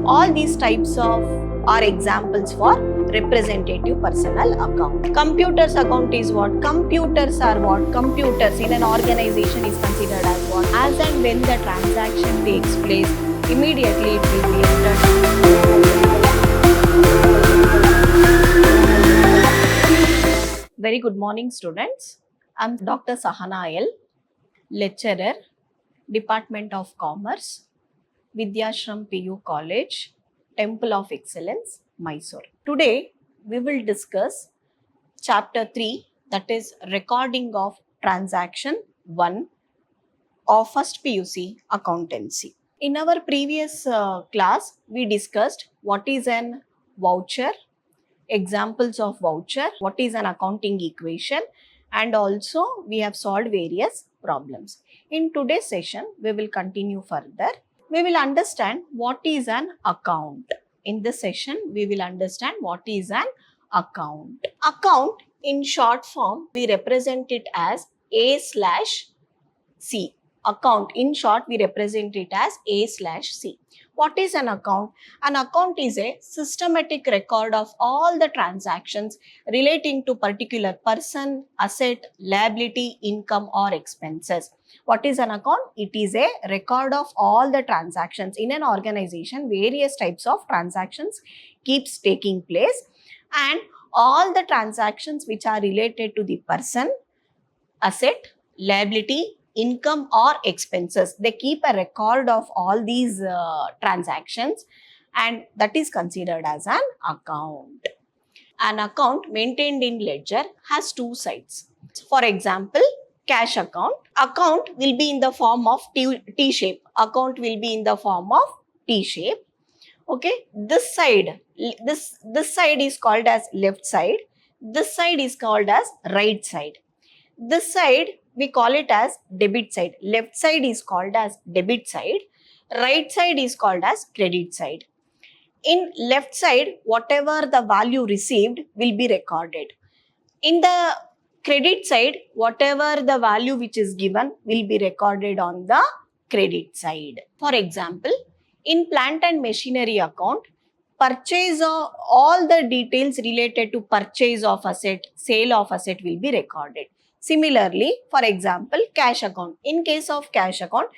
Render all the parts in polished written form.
All these types of are examples for representative personal account. Computers account is what? Computers are what? Computers in an organization is considered as what? As and when the transaction takes place, immediately it will be entered. Very good morning, students. I'm Dr. Sahana L, lecturer, Department of Commerce, Vidyashram PU College, Temple of Excellence, Mysore. Today, we will discuss Chapter 3, that is Recording of Transaction 1 of First PUC Accountancy. In our previous class, we discussed what is an voucher, examples of voucher, what is an accounting equation, and also we have solved various problems. In today's session, we will continue further. We will understand what is an account. In this session, we will understand what is an account. Account in short form, we represent it as A/C. Account in short, we represent it as A/C. What is an account? An account is a systematic record of all the transactions relating to particular person, asset, liability, income or expenses. What is an account? It is a record of all the transactions. In an organization, various types of transactions keeps taking place, and all the transactions which are related to the person, asset, liability, income or expenses, they keep a record of all these transactions, and that is considered as an account. An account maintained in ledger has two sides. For example, cash account. Account will be in the form of T-shape. Account will be in the form of T-shape. Okay, this side is called as left side. This side is called as right side. This side we call it as debit side. Left side is called as debit side. Right side is called as credit side. In left side, whatever the value received will be recorded. In the credit side, whatever the value which is given will be recorded on the credit side. For example, in plant and machinery account, purchase of all the details related to purchase of asset, sale of asset will be recorded. Similarly, for example, cash account. In case of cash account,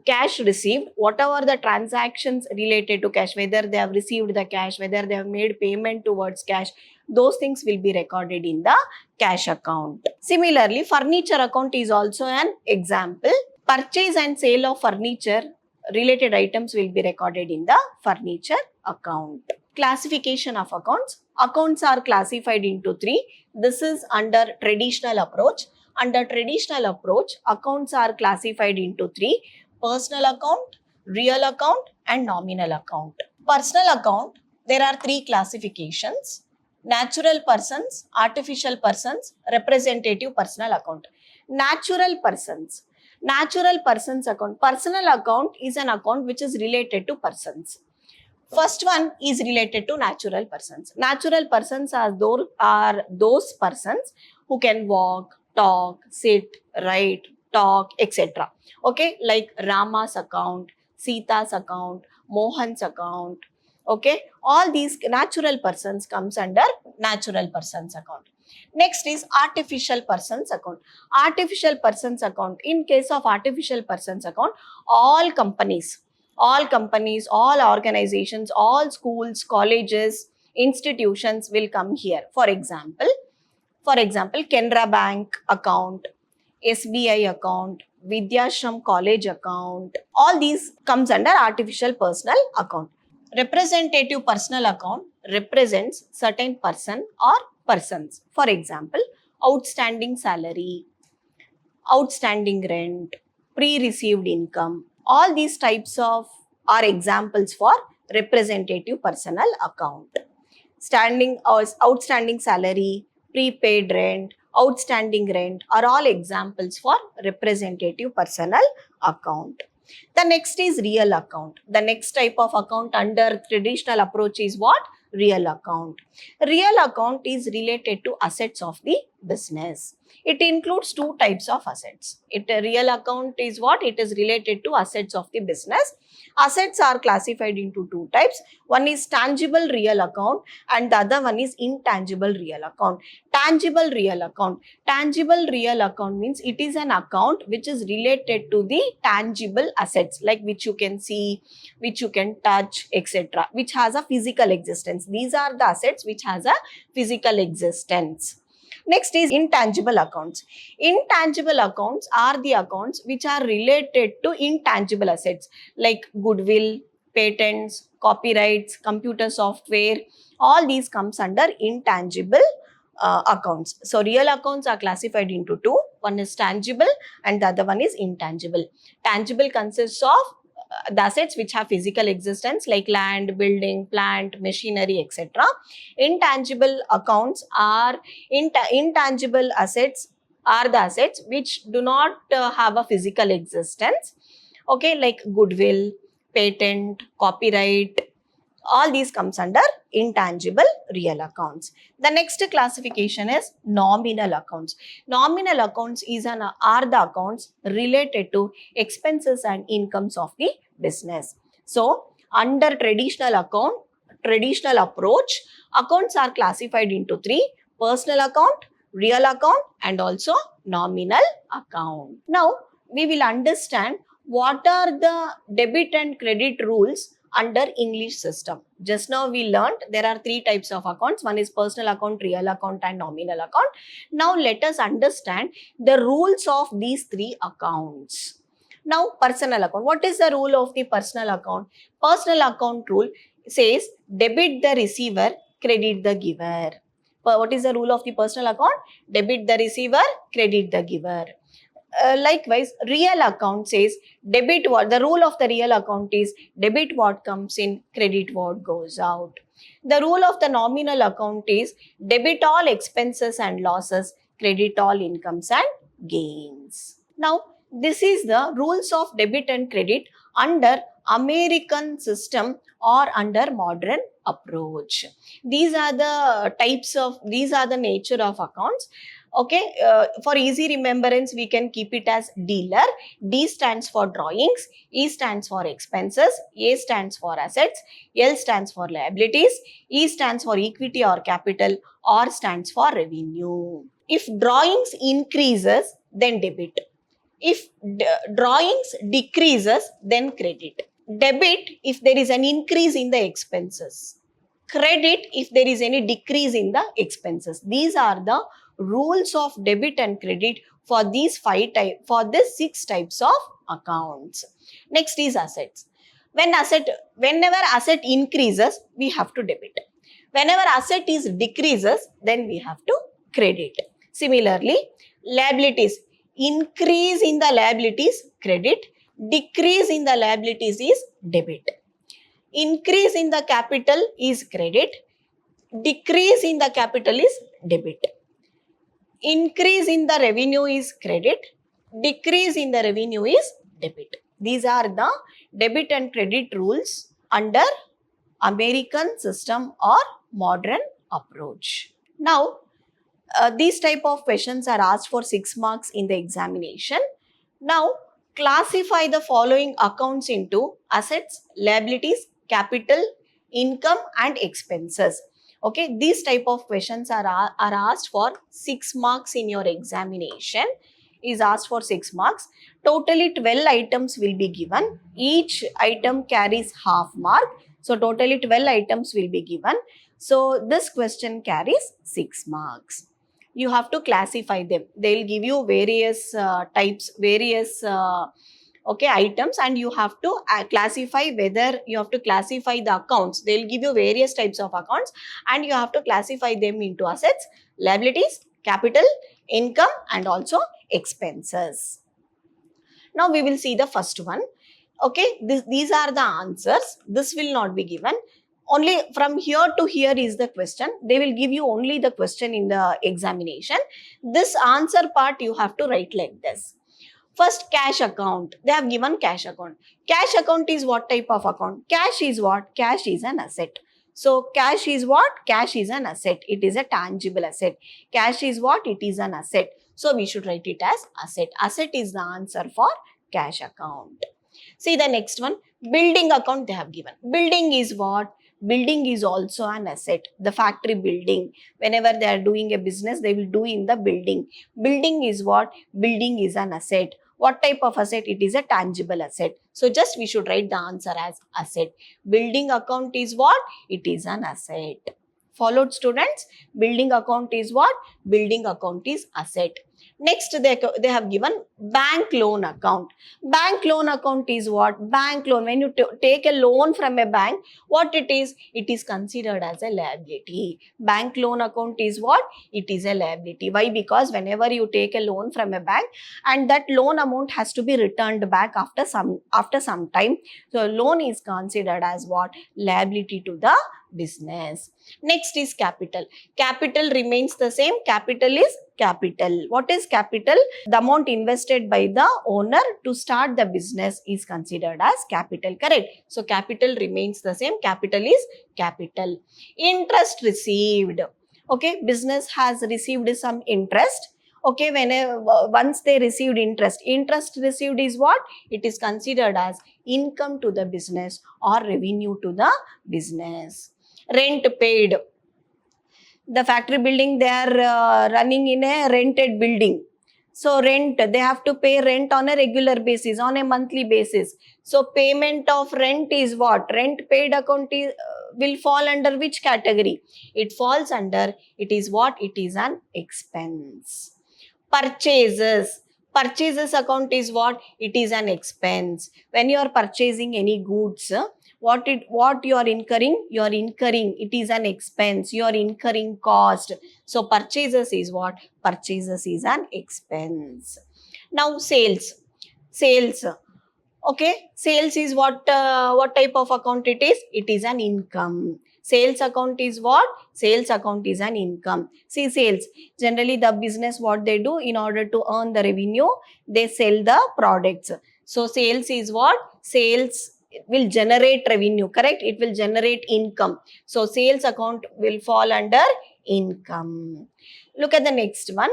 cash received, whatever the transactions related to cash, whether they have received the cash, whether they have made payment towards cash, those things will be recorded in the cash account. Similarly, furniture account is also an example. Purchase and sale of furniture related items will be recorded in the furniture account. Classification of accounts. Accounts are classified into three. This is under traditional approach. Under traditional approach, accounts are classified into three: personal account, real account and nominal account. Personal account, there are three classifications: natural persons, artificial persons, representative personal account. Natural persons. Natural persons account. Personal account is an account which is related to persons. First one is related to natural persons. Natural persons are those persons who can walk, talk, sit, write, talk, etc. Okay, like Rama's account, Sita's account, Mohan's account. Okay, all these natural persons comes under natural persons account. Next is artificial persons account. Artificial persons account. In case of artificial persons account, all companies, all organizations, all schools, colleges, institutions will come here. For example, Canara Bank account, SBI account, Vidyashram College account, all these comes under artificial personal account. Representative personal account represents certain person or persons. For example, outstanding salary, outstanding rent, pre-received income. All these types of are examples for representative personal account. Outstanding salary, prepaid rent, outstanding rent are all examples for representative personal account. The next is real account. The next type of account under traditional approach is what? Real account. Real account is related to assets of the business. It includes two types of assets. A real account is what? It is related to assets of the business. Assets are classified into two types. One is tangible real account and the other one is intangible real account. Tangible real account. Tangible real account means it is an account which is related to the tangible assets, like which you can see, which you can touch, etc., which has a physical existence. These are the assets which has a physical existence. Next is intangible accounts. Intangible accounts are the accounts which are related to intangible assets like goodwill, patents, copyrights, computer software. All these comes under intangible accounts. So real accounts are classified into two. One is tangible and the other one is intangible. Tangible consists of the assets which have physical existence like land, building, plant, machinery, etc. Intangible accounts are intangible assets are the assets which do not have a physical existence. Okay, like goodwill, patent, copyright, all these comes under intangible real accounts. The next classification is nominal accounts. Nominal accounts are the accounts related to expenses and incomes of the business. So under traditional approach, accounts are classified into three: personal account, real account and also nominal account. Now we will understand what are the debit and credit rules under English system. Just now we learned there are three types of accounts. One is personal account, real account and nominal account. Now let us understand the rules of these three accounts. Now personal account. What is the rule of the personal account? Personal account rule says debit the receiver, credit the giver. What is the rule of the personal account? Debit the receiver, credit the giver. Likewise, real account says debit what the rule of the real account is debit what comes in, credit what goes out. The rule of the nominal account is debit all expenses and losses, credit all incomes and gains. Now, this is the rules of debit and credit under American system or under modern approach. These are the nature of accounts. Okay, for easy remembrance, we can keep it as dealer. D stands for drawings, E stands for expenses, A stands for assets, L stands for liabilities, E stands for equity or capital, R stands for revenue. If drawings increases, then debit. If drawings decreases, then credit. Debit if there is an increase in the expenses. Credit if there is any decrease in the expenses. These are the rules of debit and credit for these six types of accounts. Next is assets. Whenever asset increases, we have to debit. Whenever asset is decreases, then we have to credit. Similarly, liabilities. Increase in the liabilities, credit. Decrease in the liabilities is debit. Increase in the capital is credit. Decrease in the capital is debit. Increase in the revenue is credit. Decrease in the revenue is debit. These are the debit and credit rules under American system or modern approach. Now, these type of questions are asked for 6 marks in the examination. Now, classify the following accounts into assets, liabilities, capital, income and expenses. Okay, these type of questions are asked for 6 marks in your examination. Is asked for 6 marks. Totally 12 items will be given. Each item carries half mark. So totally 12 items will be given. So this question carries 6 marks. You have to classify them. They will give you various types, various items, and you have to classify whether you have to classify the accounts. They will give you various types of accounts and you have to classify them into assets, liabilities, capital, income and also expenses. Now we will see the first one. Okay, these are the answers. This will not be given. Only from here to here is the question. They will give you only the question in the examination. This answer part you have to write like this. First, cash account. They have given cash account. Cash account is what type of account? Cash is what? Cash is an asset. So cash is what? Cash is an asset. It is a tangible asset. Cash is what? It is an asset. So we should write it as asset. Asset is the answer for cash account. See the next one. Building account they have given. Building is what? Building is also an asset. The factory building. Whenever they are doing a business, they will do in the building. Building is what? Building is an asset. What type of asset? It is a tangible asset. So just we should write the answer as asset. Building account is what? It is an asset. Followed students? Building account is what? Building account is asset. Next, they have given bank loan account. Bank loan account is what? Bank loan. When you take a loan from a bank, what it is? It is considered as a liability. Bank loan account is what? It is a liability. Why? Because whenever you take a loan from a bank and that loan amount has to be returned back after some time. So loan is considered as what? Liability to the business. Next is capital. Capital remains the same. Capital is capital. What is capital? The amount invested by the owner to start the business is considered as capital. Correct? So capital remains the same. Capital is capital. Interest received. Okay, business has received some interest. Okay, once they received interest received is what? It is considered as income to the business or revenue to the business. Rent paid. The factory building, they are running in a rented building. So rent, they have to pay rent on a regular basis, on a monthly basis. So payment of rent is what? Rent paid account is, will fall under which category? It falls under, it is what? It is an expense. Purchases. Purchases account is what? It is an expense. When you are purchasing any goods, what you are incurring? You are incurring, it is an expense. You are incurring cost. So purchases is what? Purchases is an expense. Now sales. Sales. Okay, sales is what type of account it is? It is an income. Sales account is what? Sales account is an income. See, sales, generally the business, what they do in order to earn the revenue, they sell the products. So sales is what? Sales will generate revenue, correct? It will generate income. So sales account will fall under income. Look at the next one.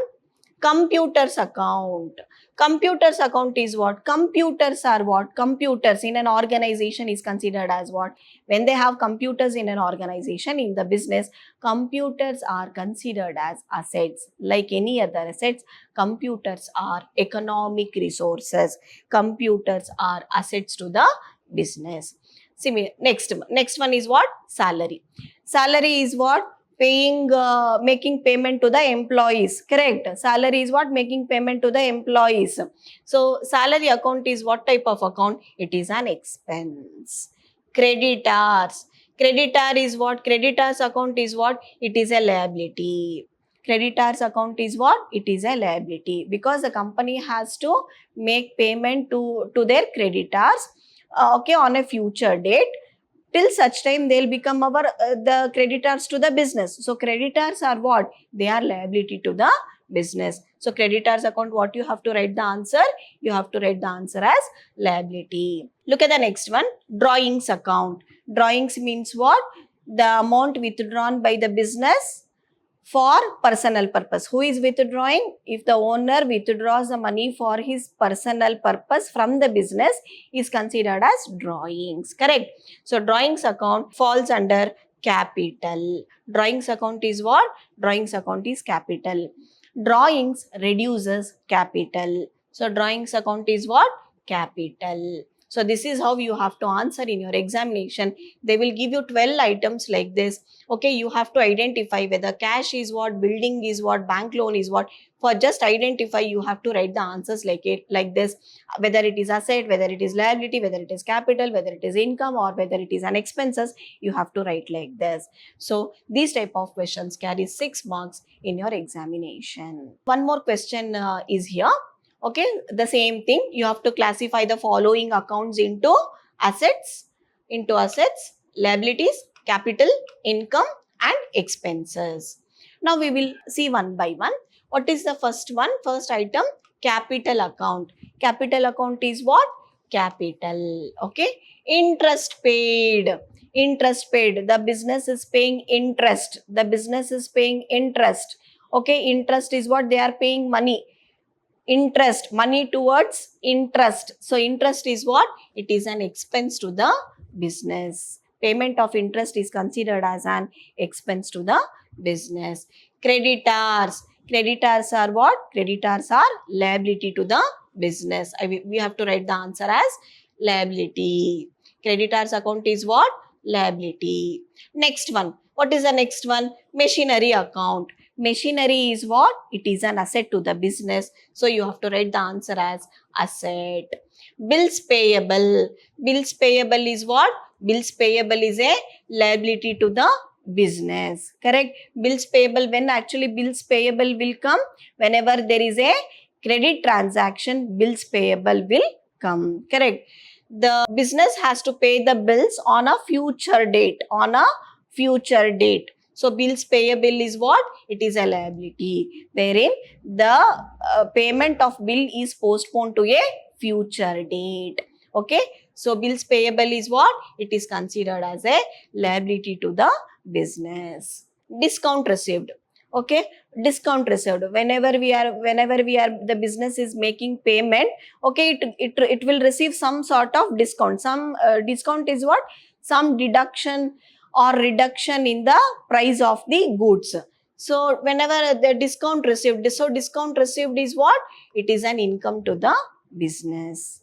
Computers account. Computers account is what? Computers are what? Computers in an organization is considered as what? When they have computers in an organization, in the business, computers are considered as assets. Like any other assets, computers are economic resources. Computers are assets to the business. See, next one is what? Salary. Salary is what? Paying, making payment to the employees, correct? Salary is what? Making payment to the employees. So salary account is what type of account? It is an expense. Creditors. Creditor is what? Creditors account is what? It is a liability. Creditors account is what? It is a liability, because the company has to make payment to their creditors, okay, on a future date. Till such time they'll become the creditors to the business. So creditors are what? They are liability to the business. So creditors account, what you have to write the answer? You have to write the answer as liability. Look at the next one. Drawings account. Drawings means what? The amount withdrawn by the business for personal purpose. Who is withdrawing? If the owner withdraws the money for his personal purpose from the business, is considered as drawings, correct? So drawings account falls under capital. Drawings account is what? Drawings account is capital. Drawings reduces capital. So drawings account is what? Capital. So this is how you have to answer in your examination. They will give you 12 items like this. Okay, you have to identify whether cash is what, building is what, bank loan is what. For just identify, you have to write the answers like this. Whether it is asset, whether it is liability, whether it is capital, whether it is income, or whether it is an expenses, you have to write like this. So these type of questions carry 6 marks in your examination. One more question is here. Okay, the same thing. You have to classify the following accounts into assets, liabilities, capital, income, and expenses. Now we will see one by one. What is the first one? First item, capital account. Capital account is what? Capital. Okay. Interest paid. interest paid, the business is paying interest, the business is paying interest. Okay, interest is what? They are paying money, interest, money towards interest. So interest is what? It is an expense to the business. Payment of interest is considered as an expense to the business. Creditors, creditors are what? Creditors are liability to the business. We have to write the answer as liability. Creditors account is what? Liability. Next one, what is the next one? Machinery account. Machinery is what? It is an asset to the business. So you have to write the answer as asset. Bills payable. Bills payable is what? Bills payable is a liability to the business. Correct? Bills payable, when actually bills payable will come? Whenever there is a credit transaction, bills payable will come. Correct? The business has to pay the bills on a future date. On a future date. So bills payable is what? It is a liability, wherein the payment of bill is postponed to a future date. Okay. So bills payable is what? It is considered as a liability to the business. Discount received. Okay. Discount received. Whenever the business is making payment, okay, it will receive some sort of discount. Some discount is what? Some deduction or reduction in the price of the goods. So whenever the discount received, so discount received is what? It is an income to the business.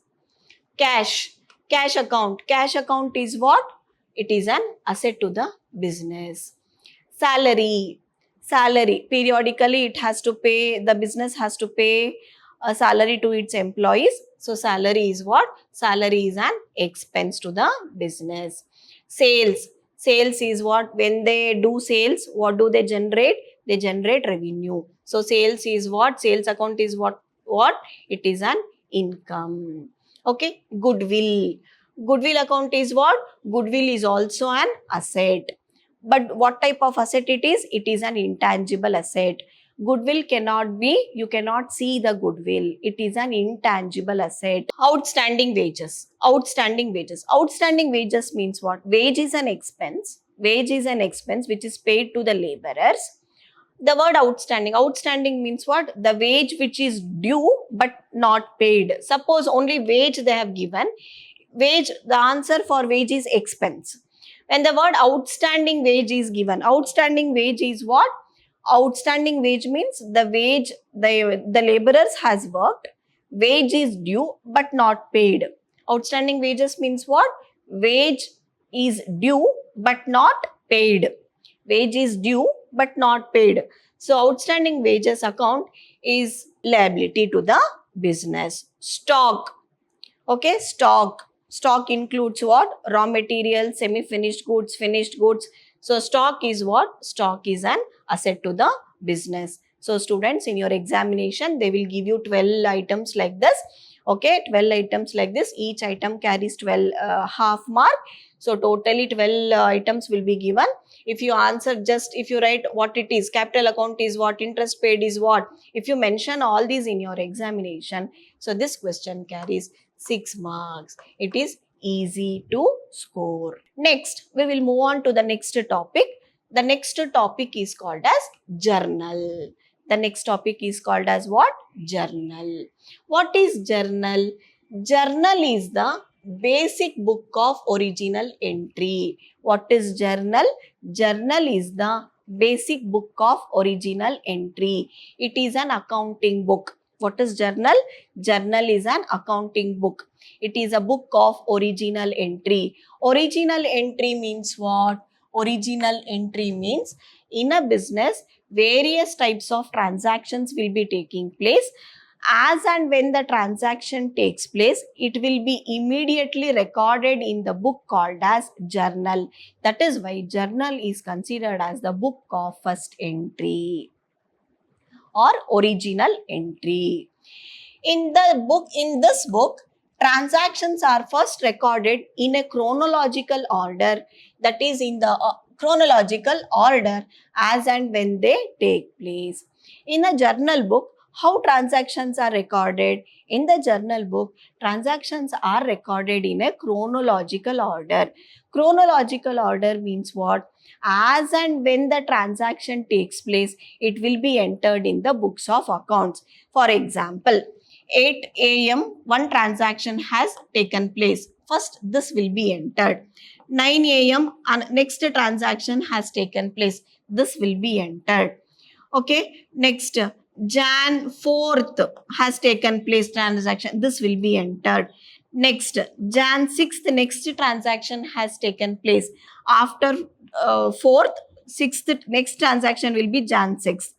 Cash, cash account. Cash account is what? It is an asset to the business. Salary, salary. Periodically it has to pay, the business has to pay a salary to its employees. So salary is what? Salary is an expense to the business. Sales, sales is what? When they do sales, what do they generate? They generate revenue. So sales is what? Sales account is what? It is an income. Okay. Goodwill, goodwill account is what? Goodwill is also an asset. But what type of asset it is? It is an intangible asset. Goodwill cannot be, you cannot see the goodwill. It is an intangible asset. Outstanding wages. Outstanding wages. Outstanding wages means what? Wage is an expense. Wage is an expense which is paid to the laborers. The word outstanding. Outstanding means what? The wage which is due but not paid. Suppose only wage they have given. Wage, the answer for wage is expense. When the word outstanding wage is given, outstanding wage is what? Outstanding wage means the wage the laborers has worked, wage is due but not paid. Outstanding wages means what? Wage is due but not paid. Wage is due but not paid. So outstanding wages account is liability to the business. Stock. Okay, stock. Stock includes what? Raw material, semi-finished goods, finished goods. So stock is what? Stock is an asset to the business. So students, in your examination, they will give you 12 items like this. Okay, 12 items like this. Each item carries 12 half mark. So totally 12 items will be given. If you answer just, if you write what it is, capital account is what, interest paid is what. If you mention all these in your examination, so this question carries 6 marks. It is easy to score. Next, we will move on to the next topic. The next topic is called as journal. The next topic is called as what? Journal. What is journal? Journal is the basic book of original entry. What is journal? Journal is the basic book of original entry. It is an accounting book. What is journal? Journal is an accounting book. It is a book of original entry. Original entry means what? Original entry means in a business, various types of transactions will be taking place. As and when the transaction takes place, it will be immediately recorded in the book called as journal. That is why journal is considered as the book of first entry or original entry. In this book, transactions are first recorded in a chronological order, that is in the chronological order as and when they take place. In a journal book, How transactions are recorded? In the journal book, transactions are recorded in a chronological order. Chronological order means what? As and when the transaction takes place, it will be entered in the books of accounts. For example, 8 a.m. one transaction has taken place. First, this will be entered. 9 a.m. next transaction has taken place. This will be entered. Okay, next Jan 4th has taken place transaction. This will be entered. Next Jan 6th next transaction has taken place. After 4th, 6th next transaction will be Jan 6th.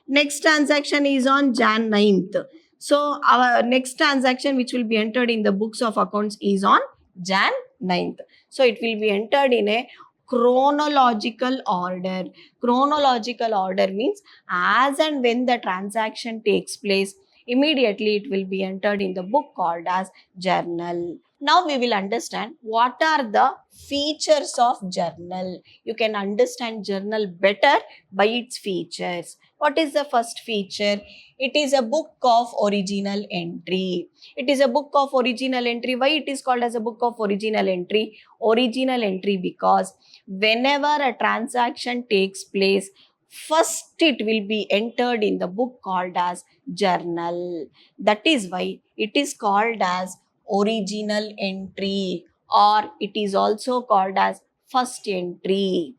Next transaction is on Jan 9th. So our next transaction which will be entered in the books of accounts is on Jan 9th. So it will be entered in a chronological order. Chronological order means as and when the transaction takes place, immediately it will be entered in the book called as journal. Now we will understand what are the features of journal. You can understand journal better by its features. What is the first feature? It is a book of original entry. It is a book of original entry. Why it is called as a book of original entry? Original entry because whenever a transaction takes place, first it will be entered in the book called as journal. That is why it is called as original entry, or it is also called as first entry.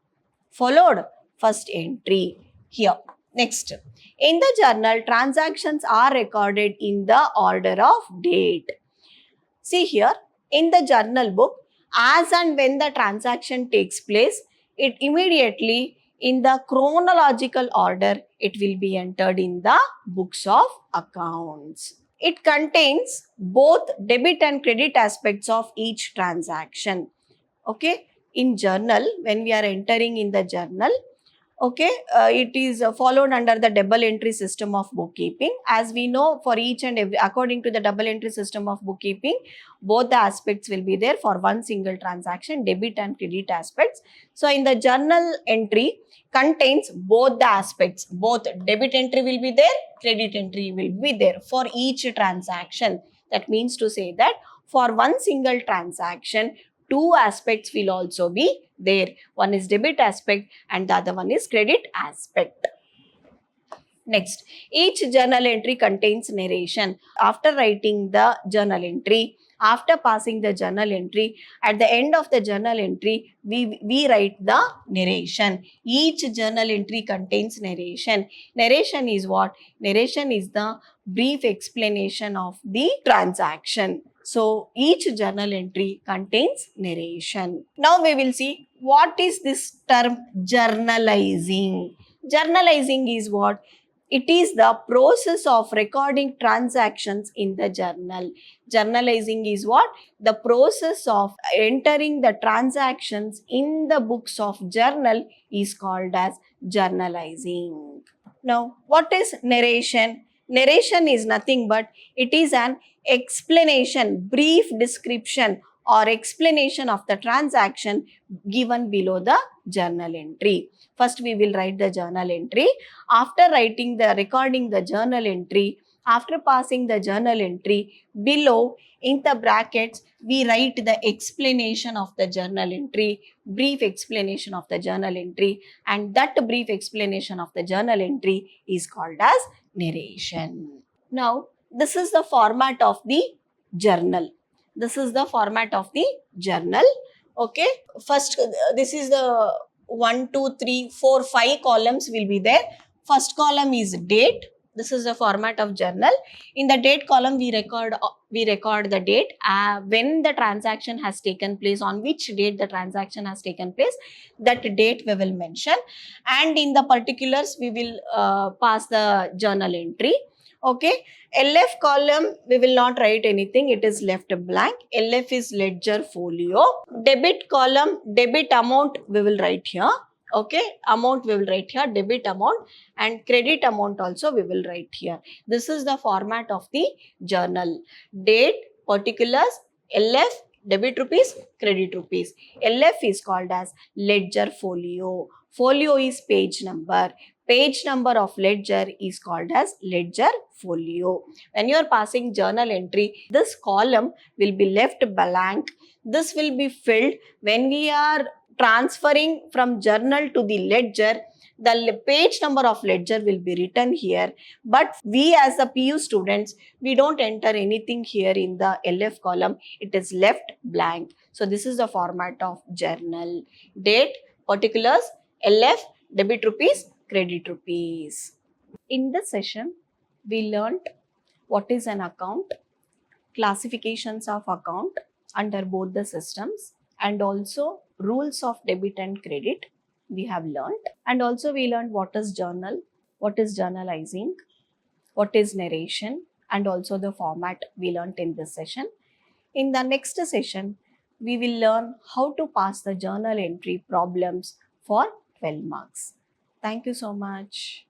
Followed? First entry. Here. Next. In the journal, transactions are recorded in the order of date. See here, in the journal book, as and when the transaction takes place, it immediately in the chronological order, it will be entered in the books of accounts. It contains both debit and credit aspects of each transaction. Okay, in journal, when we are entering in the journal, okay, it is followed under the double entry system of bookkeeping. As we know, for each and every, according to the double entry system of bookkeeping, both the aspects will be there for one single transaction, debit and credit aspects. So in the journal entry contains both the aspects, both debit entry will be there, credit entry will be there for each transaction. That means to say that for one single transaction, two aspects will also be there. One is debit aspect and the other one is credit aspect. Next, each journal entry contains narration. After writing the journal entry, after passing the journal entry, at the end of the journal entry, we write the narration. Each journal entry contains narration. Narration is what? Narration is the brief explanation of the transaction. So each journal entry contains narration. Now we will see what is this term journalizing. Journalizing is what? It is the process of recording transactions in the journal. Journalizing is what? The process of entering the transactions in the books of journal is called as journalizing. Now, what is narration? Narration is nothing but it is an explanation, brief description or explanation of the transaction given below the journal entry. First, we will write the journal entry. After recording the journal entry, after passing the journal entry, below in the brackets, we write the explanation of the journal entry, brief explanation of the journal entry, and that brief explanation of the journal entry is called as narration. Now, this is the format of the journal. This is the format of the journal. Okay, first, this is the 1, 2, 3, 4, 5 columns will be there. First column is date. This is the format of journal. In the date column, we record the date when the transaction has taken place, on which date the transaction has taken place. That date we will mention, and in the particulars we will pass the journal entry. Okay, LF column we will not write anything, it is left blank. LF is ledger folio. Debit column, debit amount we will write here. Okay, amount we will write here, debit amount, and credit amount also we will write here. This is the format of the journal. Date, particulars, LF, debit rupees, credit rupees. LF is called as ledger folio. Folio is page number. page number of ledger is called as ledger folio. When you are passing journal entry, this column will be left blank. This will be filled when we are transferring from journal to the ledger. The page number of ledger will be written here, but we as the PU students, we don't enter anything here in the LF column. It is left blank. So this is the format of journal. Date, particulars, LF, debit rupees, credit rupees. In this session, we learnt what is an account, classifications of account under both the systems, and also rules of debit and credit we have learnt. And also we learned what is journal, what is journalizing, what is narration, and also the format we learnt in this session. In the next session, we will learn how to pass the journal entry problems for 12 marks. Thank you so much.